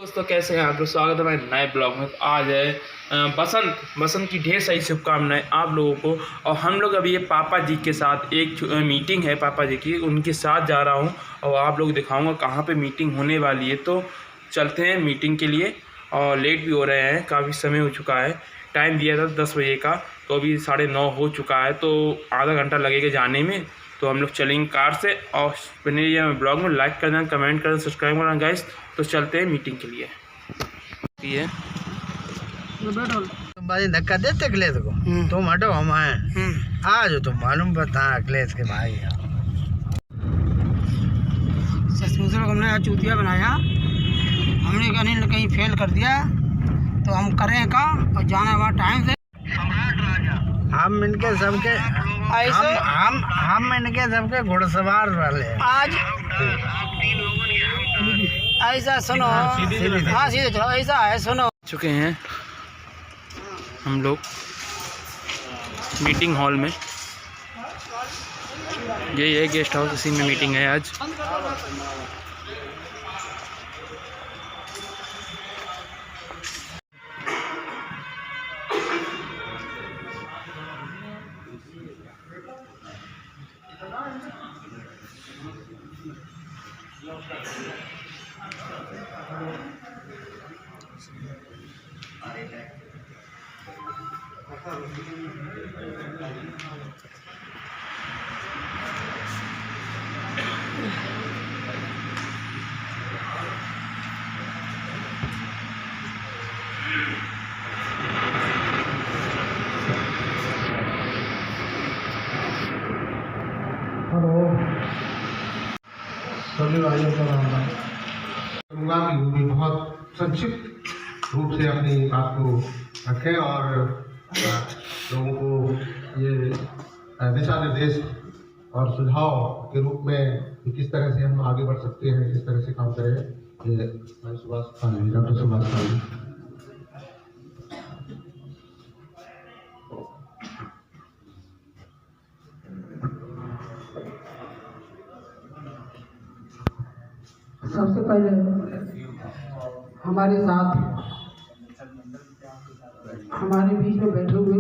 दोस्तों कैसे हैं आप लोग। स्वागत है हमारे नए ब्लॉग में। तो आज है बसंत की ढेर सारी शुभकामनाएं आप लोगों को। और हम लोग अभी ये पापा जी के साथ एक मीटिंग है पापा जी की, उनके साथ जा रहा हूं और आप लोग दिखाऊंगा कहां पे मीटिंग होने वाली है। तो चलते हैं मीटिंग के लिए और लेट भी हो रहे हैं, काफ़ी समय हो चुका है। टाइम दिया था 10 बजे का, तो अभी 9:30 हो चुका है, तो आधा घंटा लगेगा जाने में। तो हम लोग चलेंगे कार से। और बने रहिए ब्लॉग में, लाइक करना, कमेंट करना, सब्सक्राइब करना गाइस। तो चलते हैं मीटिंग के लिए। ये तुम बाजी धक्का देते अखिलेश को, तुम हटो हम आए आज तुम मालूम बता अखिलेश के भाई हमने आज चूतिया बनाया, हमने कहीं फेल कर दिया तो हम करें काम और जाना वहाँ टाइम से। हम इनके सबके हम इनके सबके घुड़सवार वाले आज ऐसा सुनो, हाँ सीधे चलो, ऐसा है सुनो। चुके हैं हम लोग मीटिंग हॉल में। ये गेस्ट हाउस, इसी में मीटिंग है आज। सभी भाइयों का राम कहूँगा कि वो भी बहुत संक्षिप्त रूप से अपनी बात को रखें और लोगों को ये दिशा निर्देश और सुझाव के रूप में कि किस तरह से हम आगे बढ़ सकते हैं, किस तरह से काम करें। ये डॉक्टर सुभाष खान सबसे पहले हमारे साथ हमारे बीच में बैठे हुए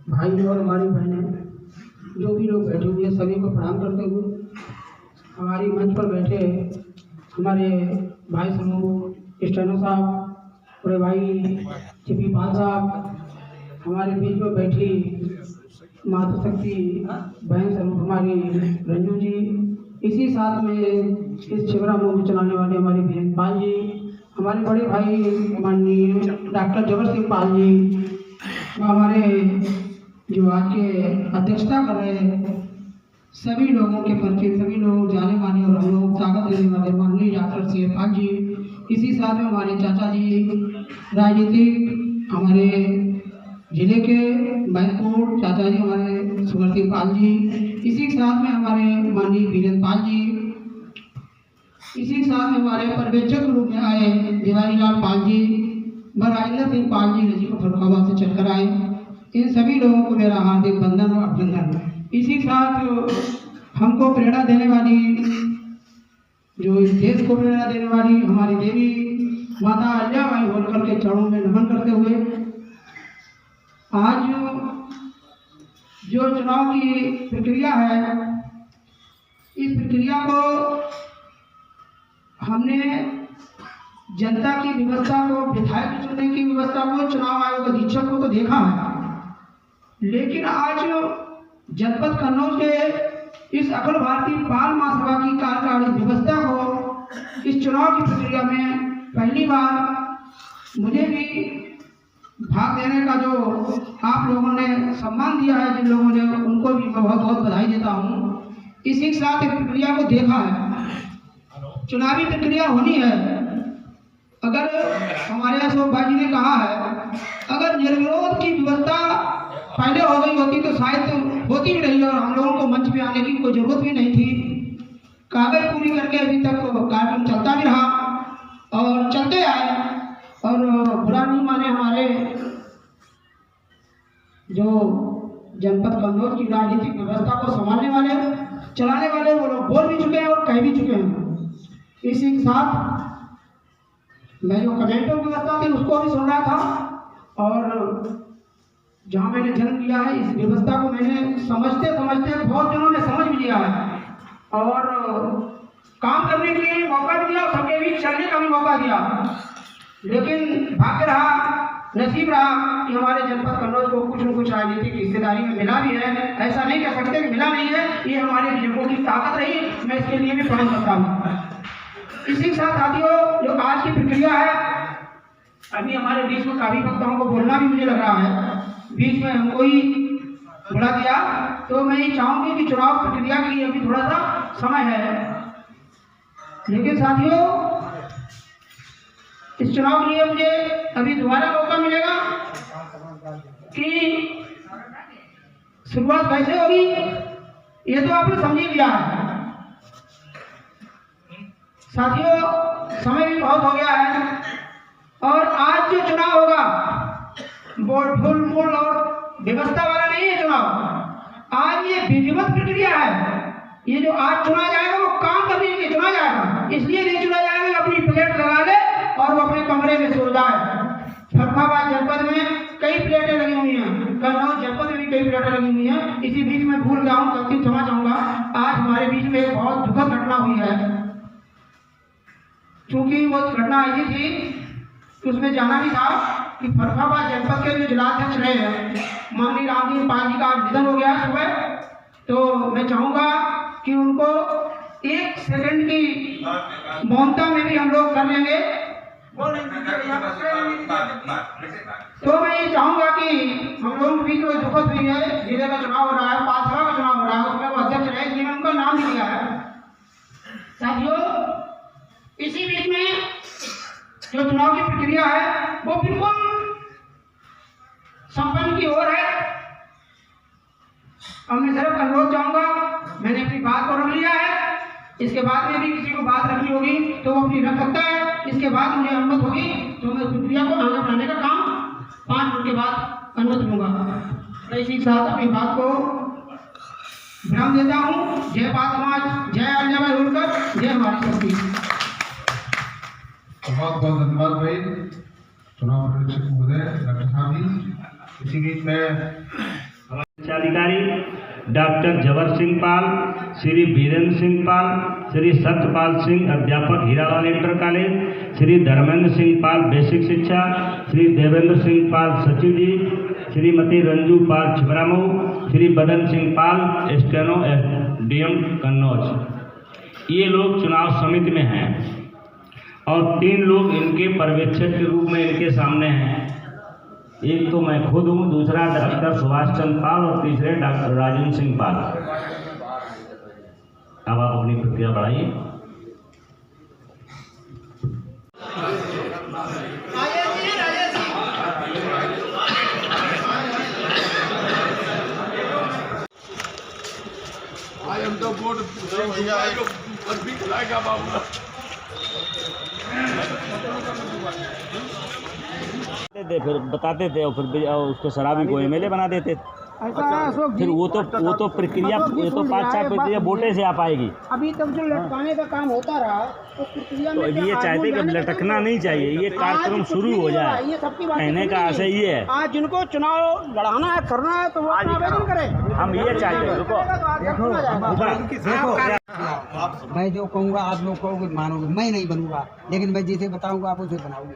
भाई और हमारी बहनें, जो भी लोग बैठे हुए सभी को प्रणाम करते हुए, हमारी मंच पर बैठे हमारे भाई समूह स्टेनो साहब, बड़े भाई चिपी पाल साहब, हमारे बीच में बैठी मातृशक्ति बहन स्वरूप हमारी रंजू जी, इसी साथ में इस छिबरा मूवी चलाने वाले हमारे वीरेंद्र पाल जी, हमारे बड़े भाई माननीय डॉक्टर जबर सिंह पाल जी, हमारे जो आज के अध्यक्षता कर रहे सभी लोगों के परिचय, सभी लोग जाने माने और हम लोग ताकत देने वाले माननीय डॉक्टर सी पाल जी, इसी साथ में हमारे चाचा जी राजनीतिक हमारे जिले के महत्वपूर्ण चाचा जी हमारे सुगर सिंह पाल जी, इसी साथ में हमारे माननीय वीरेंद्र पाल जी, इसी साथ में हमारे पर्यवेक्षक रूप में आए दिवाली लाल पाल जी, राजेंद्र सिंह पाल जी नजीक फरुखाबाद से चलकर आए। इन सभी लोगों को मेरा हार्दिक वंदन और अभिनंदन। इसी साथ हमको प्रेरणा देने वाली, जो इस देश को प्रेरणा देने वाली हमारी देवी माता अहिल्याबाई होलकर के चरणों में नमन करते हुए, आज जो चुनाव की प्रक्रिया है, इस प्रक्रिया को हमने जनता की व्यवस्था को, विधायक चुनने की व्यवस्था को, चुनाव आयोग अधीक्षक को तो देखा है, लेकिन आज जनपद कन्नौज के इस अखिल भारतीय बाल महासभा की कार्यकारिणी व्यवस्था को इस चुनाव की प्रक्रिया में पहली बार मुझे भी भाग देने का जो आप लोगों ने सम्मान दिया है, जिन लोगों ने, उनको भी मैं बहुत बहुत बधाई देता हूँ। इसी के साथ एक प्रक्रिया को देखा है, चुनावी प्रक्रिया होनी है। अगर हमारे अशोक भाई जी ने कहा है, अगर निर्विरोध की व्यवस्था पहले हो गई होती तो शायद होती भी नहीं और हम लोगों को मंच पे आने की कोई जरूरत भी नहीं थी। कागज पूरी करके अभी तक कार्यक्रम चलता भी रहा और चलते आए, और बुरा नहीं माने, हमारे जो जनपद कन्नौज की राजनीतिक व्यवस्था को संभालने वाले, चलाने वाले, वो लोग बोल भी चुके हैं और कह भी चुके हैं। इसी के साथ मैं जो कमेंटों की व्यवस्था थी उसको भी सुन रहा था, और जहाँ मैंने जन्म लिया है इस व्यवस्था को मैंने समझते समझते बहुत दिनों में समझ भी लिया है, और काम करने के लिए मौका भी दिया, सबके बीच चलने का भी मौका दिया। लेकिन भाग्य रहा, नसीब रहा कि हमारे जनपद कन्नौज को कुछ न कुछ राजनीतिक हिस्सेदारी में मिला भी है। ऐसा नहीं कह सकते कि मिला नहीं है, ये हमारे बुजुर्गों की ताकत रही, मैं इसके लिए भी प्रणाम करता हूँ। इसी के साथ साथियों, जो आज की प्रक्रिया है, अभी हमारे बीच में काफी वक्ताओं को बोलना भी मुझे लग रहा है, बीच में हमको ही बुला दिया, तो मैं ये चाहूंगी कि चुनाव प्रक्रिया के लिए अभी थोड़ा सा समय है। लेकिन साथियों, इस चुनाव के लिए मुझे अभी दोबारा मौका मिलेगा कि शुरुआत कैसे होगी ये तो आपने समझ ही लिया है। साथियों, समय भी बहुत हो गया है, और आज जो चुनाव होगा वो फूल और व्यवस्था वाला नहीं है चुनाव। आज ये विधिवत प्रक्रिया है। ये जो आज चुना जाएगा वो काम करने के लिए चुना जाएगा, इसलिए नहीं चुना जाएगा अपनी प्लेट लगा ले और वो अपने कमरे में सो जाए। फर्रुखाबाद जनपद में कई प्लेटें लगी हुई हैं, कन्नौज जनपद में भी कई प्लेटें लगी हुई हैं। इसी बीच में भूल गया हूँ, गलती क्षमा चाहूंगा। आज हमारे बीच में एक बहुत दुखद घटना हुई है। चूंकि वो घटना ऐसी थी कि उसमें जाना भी था कि फर्रुखाबाद जनपद के जो जिलाध्यक्ष रहे हैं माननीय रामदीन पाल जी का निधन हो गया है सुबह। तो मैं चाहूँगा कि उनको 1 सेकंड की मौनता में भी हम लोग कर लेंगे। तो मैं ये चाहूँगा कि हम लोगों के बीच में दुखद हुई है, जिले का चुनाव हो रहा है, पाठशाला का चुनाव हो रहा है, उसमें वो अध्यक्ष रहे, इसलिए उनका नाम भी लिया है। साथियों, इसी बीच में जो चुनाव की प्रक्रिया है वो बिल्कुल संपन्न की ओर है। अब मैं सिर्फ अनुरोध चाहूंगा, मैंने अपनी बात को रख लिया है, इसके बाद में भी किसी को बात रखनी होगी तो वो अपनी रख सकता है। इसके बाद मुझे अनुमति होगी तो मैं प्रक्रिया को आगे बढ़ाने का काम 5 मिनट के बाद अनुमति लूंगा। मैं इसी के साथ अपनी बात को विराम देता हूँ। जय बात समाज, जय अजय होलकर, जय हमारी शक्ति। बहुत बहुत धन्यवाद भाई चुनाव प्रेक्षक महोदय डॉक्टर साहब जी। इसी बीच में अधिकारी डॉक्टर जवर सिंह पाल, श्री वीरेंद्र सिंह पाल, श्री सत्यपाल सिंह अध्यापक हीरालाल इंटर कॉलेज, श्री धर्मेंद्र सिंह पाल बेसिक शिक्षा, श्री देवेंद्र सिंह पाल सचिव जी, श्रीमती रंजू पाल छिबरामऊ, श्री बदन सिंह पाल स्टेनो डीएम कन्नौज। ये लोग चुनाव समिति में हैं और 3 लोग इनके पर्यवेक्षक के रूप में इनके सामने हैं। एक तो मैं खुद हूँ, दूसरा डॉक्टर सुभाष चंद्र पाल और तीसरे डॉक्टर राजेंद्र सिंह पाल। अब आप अपनी प्रक्रिया बढ़ाइए। फिर बताते थे और फिर उसको शराबी को एमएलए बना देते। फिर वो तो प्रक्रिया, वो तो 5-4 प्रक्रिया वोटे से आ पाएगी। अभी तक जो लटकाने का काम होता रहा उस प्रक्रिया में तो ये चाहते कि लटकना नहीं चाहिए, ये कार्यक्रम शुरू हो जाए, कहने का आशय ये है। आज जिनको चुनाव लड़ाना है, करना है, तो वो आवेदन करें। हम ये चाहते हैं। मैं जो कहूँगा आप लोग कहोगे मानोगे, मैं नहीं बनूंगा, लेकिन मैं जिसे बताऊंगा आप उसे बनाओगे।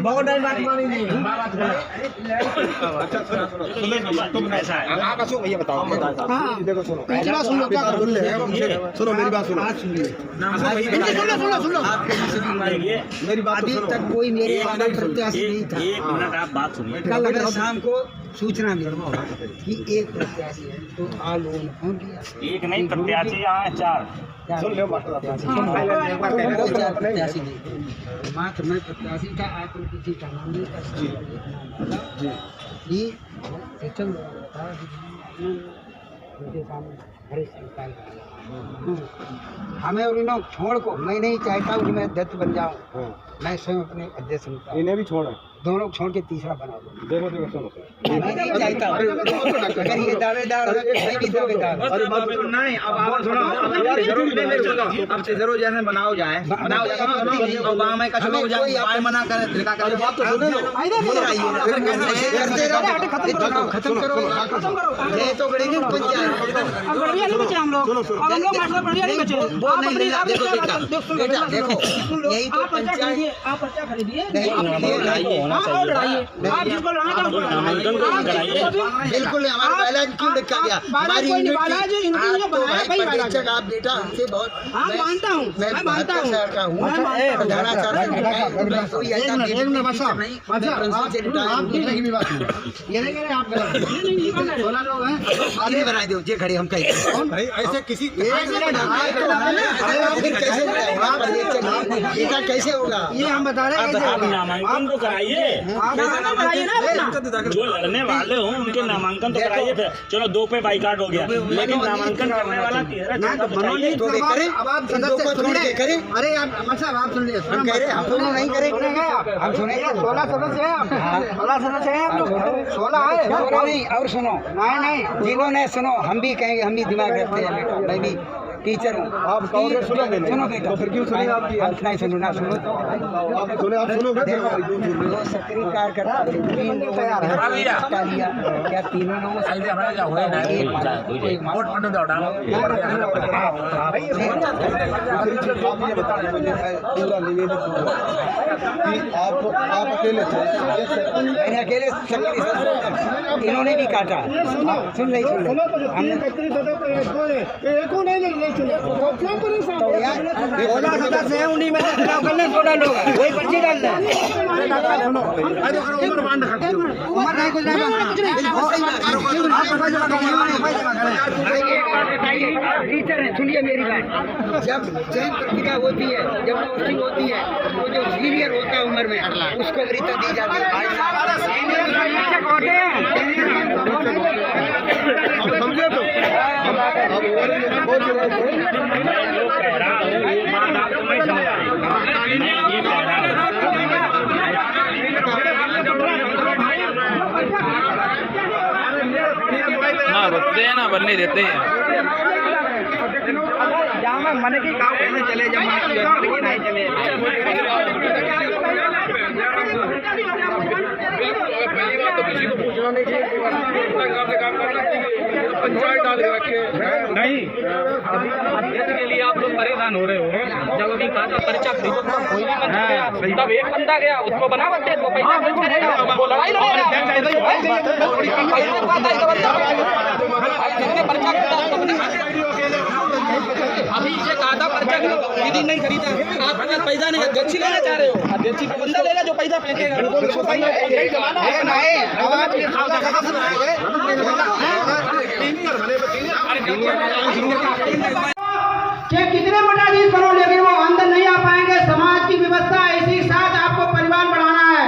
बहुत बात मानी नहीं। भैया बताओ। देखो सुनो, सुनो मेरी बात सुनो, मेरी बात अभी तक कोई मेरे प्रत्याशी नहीं था। 1 मिनट आप बात सुनिए। कल अगर शाम को सूचना मिली कि 1 प्रत्याशी है तो आप लोगों ने फोन किया। 1 नहीं प्रत्याशी यहाँ है 4। सुन लो प्रत्याशी नहीं, मात्र मैं प्रत्याशी का आप किसी का नाम नहीं कर सकते। ये सिस्टम हमें और इन छोड़ को मैं नहीं चाहता हूँ कि मैं अध्यक्ष बन जाऊँ। मैं स्वयं अपने अध्यक्ष इन्हें भी छोड़ दोनों छोड़ के तीसरा बना दो। मैं नहीं चाहता हूं। अगर ये दावेदार है मैं भी दावेदार हूं। नहीं अब आप सुनो अब से जरूर जैसे बनाओ जाए बनाओ और गांव में कछ लोग जाए भाई मना करे दिलका करे बात तो सुनो खत्म करो ये तो बड़ी नहीं पंचायत अब बढ़िया नहीं बचे हम लोग अब हम लोग मास्टर बढ़िया नहीं बचे वो नहीं देखो बेटा देखो यही तो पंचायत आप पर्चा खरीदिए आप जिसको लड़ना बिल्कुल हमारा पहला क्यों लिखा गया हमारी यूनिट की आप बेटा हमसे बहुत मानता हूँ मैं मानता हूँ आगे बनाए दो जे खड़े हम कहीं ऐसे किसी कैसे होगा ये हम बता रहे हैं। आप नामांकन तो कराइए, जो लड़ने वाले हो उनके नामांकन तो कराइए। फिर चलो 2 पे बाइकाट हो गया, लेकिन नामांकन करने वाला अब आप सदस्य करें। अरे आप सुन लीजिए, हम कह रहे हम तो नहीं करेंगे, हम सुनेंगे। 16 सदस्य है आप, 16 सदस्य है आप लोग, 16 है नहीं। और सुनो नहीं जिन्होंने सुनो हम भी कहेंगे, हम भी दिमाग रखते हैं बेटा, मैं भी टीचर हूँ। आप कहोगे सुनो बेटा, फिर क्यों सुने आपकी? नहीं सुनो ना सुनो तो आप सुनोगे। देखो सक्रिय कार्यकर्ता 3 लोगों ने लिया, क्या तीनों लोगों से आप अकेले थे? मैंने अकेले इन्होंने भी काटा। सुन रही सदस्य है उन्हीं में चुनाव कर लें, 16 लोग वही पर्ची डाल दें। टीचर है सुनिए मेरी बात, जब चयन प्रक्रिया होती है, जब पोस्टिंग होती है, वो जो सीनियर होता है उम्र में उसको वरीयता दी जाती है। समझे तो ना रुकते हैं ना बनने देते हैं। जहाँ मैं मन की गाँव में चले जाऊँ नहीं चले किसी को पूछना नहीं चाहिए पंचायत डाल के रखे नहीं। अभी अध्यक्ष के लिए आप लोग परेशान हो रहे हो, जब अभी कहा था पर्चा खरीदो कोई भी मत गया, तब एक बंदा गया उसको बना बंदे तो पैसा वो लड़ाई अभी ये कहा था पर्चा खरीदी नहीं खरीदा, आप पैसा नहीं अध्यक्ष लेना चाह रहे हो, अध्यक्ष को बंदा लेना जो पैसा फेंकेगा। चाहे कितने मठाधीश बनो लेकिन वो अंदर नहीं आ पाएंगे। समाज की व्यवस्था ऐसी, साथ आपको परिवार बढ़ाना है,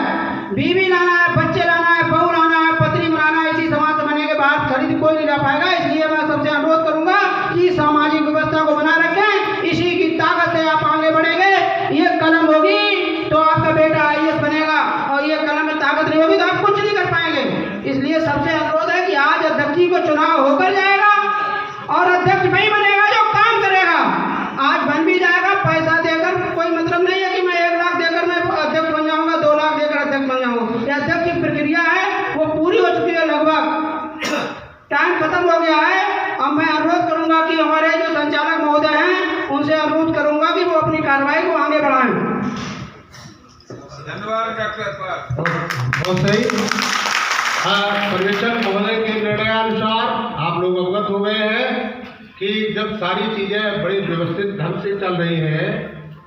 बीवी लाना है, बच्चे लाना है, बहू लाना है, पत्नी बनाना है। इसी समाज से बने के बाद खरीद कोई नहीं ला पाएगा। इसलिए मैं सबसे अनुरोध करूंगा कि सामाजिक व्यवस्था को बना रखें, इसी की ताकत से आप आगे बढ़ेंगे। ये कलम होगी तो आपका बेटा IAS बनेगा, और ये कलम में ताकत नहीं होगी तो आप कुछ नहीं कर पाएंगे। इसलिए सबसे अनुरोध है कि आज अध्यक्ष को चुनाव होकर जाएगा और अध्यक्ष वही बनेगा जो काम करेगा। आज बन भी जाएगा, पैसा देकर कोई मतलब नहीं है कि मैं 1 लाख देकर मैं अध्यक्ष बन जाऊंगा, 2 लाख देकर अध्यक्ष बन जाऊंगा। ये अध्यक्ष की प्रक्रिया है वो पूरी हो चुकी है, लगभग टाइम खत्म हो गया है। अब मैं अनुरोध करूंगा कि हमारे जो संचालक महोदय हैं उनसे अनुरोध करूंगा कि वो अपनी कार्रवाई को आगे बढ़ाएं। धन्यवाद डॉक्टर। बहुत सही। पर्यवेक्षक महोदय के निर्णयानुसार आप लोग अवगत हो गए हैं कि जब सारी चीजें बड़ी व्यवस्थित ढंग से चल रही हैं,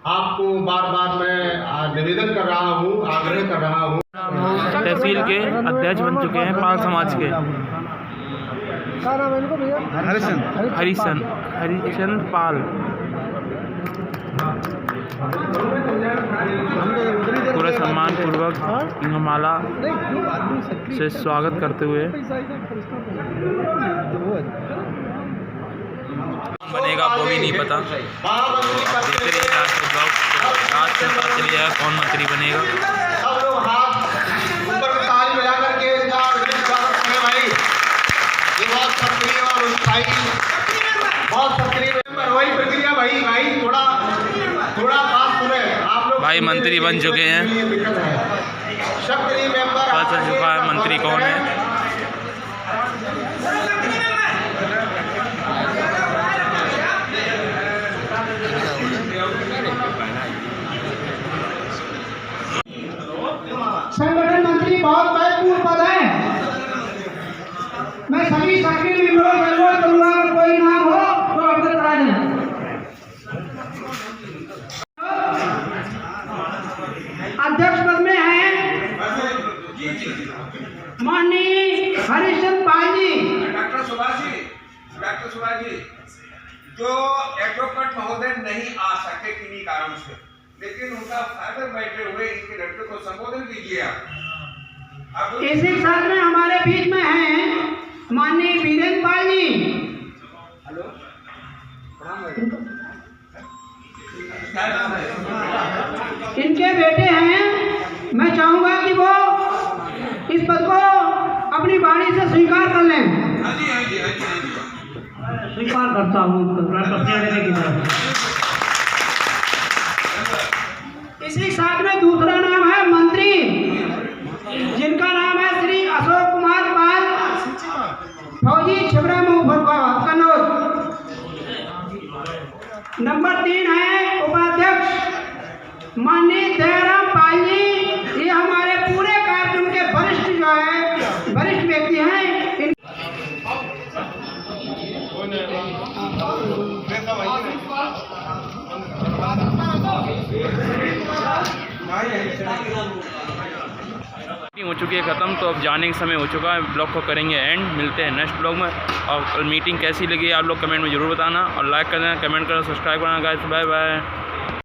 आपको बार बार मैं निवेदन कर रहा हूँ, आग्रह कर रहा हूँ। तहसील के अध्यक्ष बन चुके हैं पाल समाज के हरिचंद पाल। पूरा सम्मान पूर्वक माला से स्वागत करते हुए बनेगा वो भी नहीं पता। देखते रहिए लास्ट ब्लॉग, लास्ट में पता चल जाएगा कौन मंत्री बनेगा। भाई बहुत सक्रिय मेंबर। वही प्रक्रिया भाई थोड़ा बात सुने आप लोग। भाई मंत्री बन चुके हैं, सक्रिय मेंबर पता चल चुका है मंत्री कौन है। संगठन मंत्री बहुत महत्वपूर्ण पद है। मैं सभी सक्रिय मेंबरों से अनुरोध करूंगा, अगर कोई नाम हो तो अवगत करा देना। अध्यक्ष पद में है माननीय हरिश्चंद्र पाल जी। डॉक्टर सुभाष जी, जो एडवोकेट महोदय नहीं आ सके किन्हीं कारणों से, लेकिन उनका फादर बैठे हुए इनके लड़के को संबोधन कीजिए आप। इसी के साथ में हमारे बीच में हैं माननीय वीरेंद्र पाल जी। हेलो, क्या नाम है? इनके बेटे हैं। मैं चाहूंगा कि वो इस पद को अपनी वाणी से स्वीकार कर लें। हाँ जी। स्वीकार करता हूँ देने की तरफ। इसी के साथ में दूसरा नाम है मंत्री, जिनका नाम है श्री अशोक कुमार पाल, फौजी छिबरा कन्नौज। नंबर 3 है उपाध्यक्ष माननीय दयाराम पाल जी। ये हमारे पूरे कार्यक्रम के वरिष्ठ व्यक्ति हैं। मीटिंग हो चुकी है ख़त्म, तो अब जाने का समय हो चुका है। ब्लॉग को करेंगे एंड, मिलते हैं नेक्स्ट ब्लॉग में। और मीटिंग कैसी लगी आप लोग कमेंट में ज़रूर बताना, और लाइक करना, कमेंट करना, सब्सक्राइब करना गाइस। Bye bye.